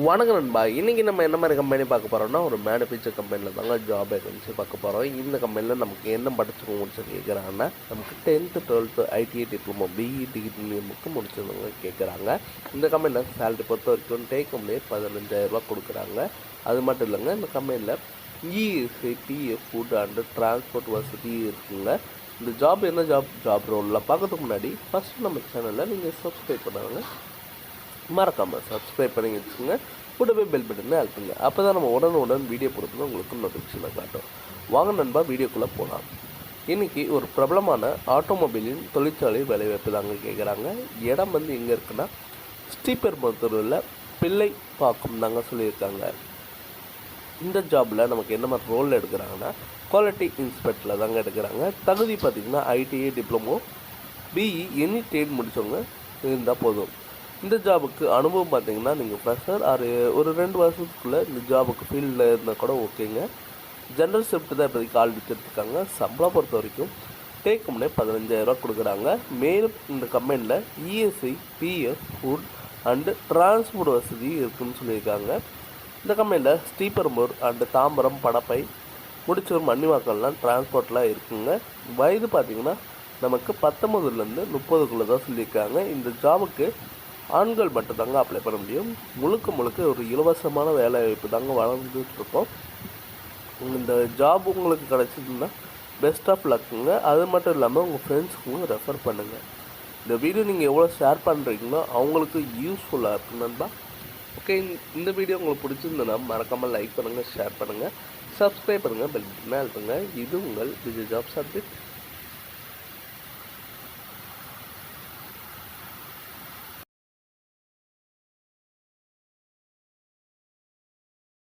வணக்கம் நண்பா. இன்றைக்கி நம்ம என்ன மாதிரி கம்பெனி பார்க்க போகிறோம்னா, ஒரு மேனுஃபேக்சர் கம்பெனியில் தாங்க ஜாப் வேகன்சி பார்க்க போகிறோம். இந்த கம்பெனியில் நமக்கு என்ன படிச்சிருக்கோம் முடிச்சு கேட்குறாங்கன்னா, நமக்கு 10th 12th ITI diploma BE degree மட்டும் முடிச்சவங்க கேட்குறாங்க. இந்த கம்பெனியில் சேலரி பொறுத்த வரைக்கும் டேக் கம்பெனி 15,000 கொடுக்குறாங்க. அது மட்டும் இல்லைங்க, இந்த கம்பெனியில் ESI PF food and transport வசதி இருக்குங்க. இந்த ஜாப் என்ன ஜாப் ரோலில் பார்க்கறதுக்கு முன்னாடி ஃபஸ்ட்டு நம்ம சேனலில் நீங்கள் சப்ஸ்கிரைப் பண்ணுவாங்க, மறக்காமல் சப்ஸ்கிரைப் பண்ணி வச்சுக்கோங்க. கூடவே பெல் பட்டனை அழுத்துங்க. அப்போ தான் நம்ம உடனுடன் வீடியோ போடுறது உங்களுக்கு நோட்டிஃபிகேஷனில் காட்டும். வாங்க நண்பா, வீடியோக்குள்ளே போகலாம். இன்றைக்கி ஒரு பிரபலமான ஆட்டோமொபைலின் தொழிற்சாலை வேலைவாய்ப்பு தாங்க கேட்குறாங்க. இடம் வந்து எங்கே இருக்குன்னா, ஸ்ரீபெரும்புத்தூரில் பிள்ளைப்பாக்கம் தாங்க சொல்லியிருக்காங்க. இந்த ஜாபில் நமக்கு என்ன மாதிரி ரோல் எடுக்கிறாங்கன்னா, குவாலிட்டி இன்ஸ்பெக்டரில் தாங்க எடுக்கிறாங்க. தகுதி பார்த்திங்கன்னா ITI diploma BE any trade முடித்தவங்க இருந்தால் போதும். இந்த ஜாபுக்கு அனுபவம் பார்த்திங்கன்னா, நீங்கள் ஃப்ரெஷர் ஒரு 2 வருஷத்துக்குள்ளே இந்த ஜாபுக்கு ஃபீல்டில் இருந்தால் கூட ஓகேங்க. ஜென்ரல் ஷிஃப்ட் தான் இப்போதைக்கு ஆள் எடுத்துருக்காங்க. சம்பளம் பொறுத்த வரைக்கும் டேக் கம்பெனி 15,000 கொடுக்குறாங்க. மேலும் இந்த கம்பெனியில் ESI PF food and transport வசதி இருக்குதுன்னு சொல்லியிருக்காங்க. இந்த கம்பெனியில் ஸ்ரீபெரும்பூர் அண்டு தாம்பரம் படப்பை முடிச்சூர் மன்னிவாக்கம்லாம் டிரான்ஸ்போர்ட்லாம் இருக்குங்க. வயது பார்த்திங்கன்னா நமக்கு 19லேருந்து 30க்குள்ளே தான் சொல்லியிருக்காங்க. இந்த ஜாபுக்கு ஆண்கள் மட்டும் தாங்க அப்ளை பண்ண முடியும். முழுக்க ஒரு இலவசமான வேலை வாய்ப்பு தாங்க வளர்ந்துட்டுருக்கோம். இந்த ஜாப் உங்களுக்கு கிடச்சிதுன்னா பெஸ்ட் ஆஃப் லக்குங்க. அது மட்டும் இல்லாமல் உங்கள் ஃப்ரெண்ட்ஸுக்கும் ரெஃபர் பண்ணுங்கள். இந்த வீடியோ நீங்கள் எவ்வளோ ஷேர் பண்ணுறீங்களோ அவங்களுக்கு யூஸ்ஃபுல்லாக இருக்கும் நண்பா. ஓகே, இந்த வீடியோ உங்களுக்கு பிடிச்சிருந்ததுன்னா மறக்காமல் லைக் பண்ணுங்கள், ஷேர் பண்ணுங்கள், சப்ஸ்கிரைப் பண்ணுங்கள், பெல் பட்டனை அழுத்துங்க. இது உங்கள் ஜாப்ஸ் அப்டேட்.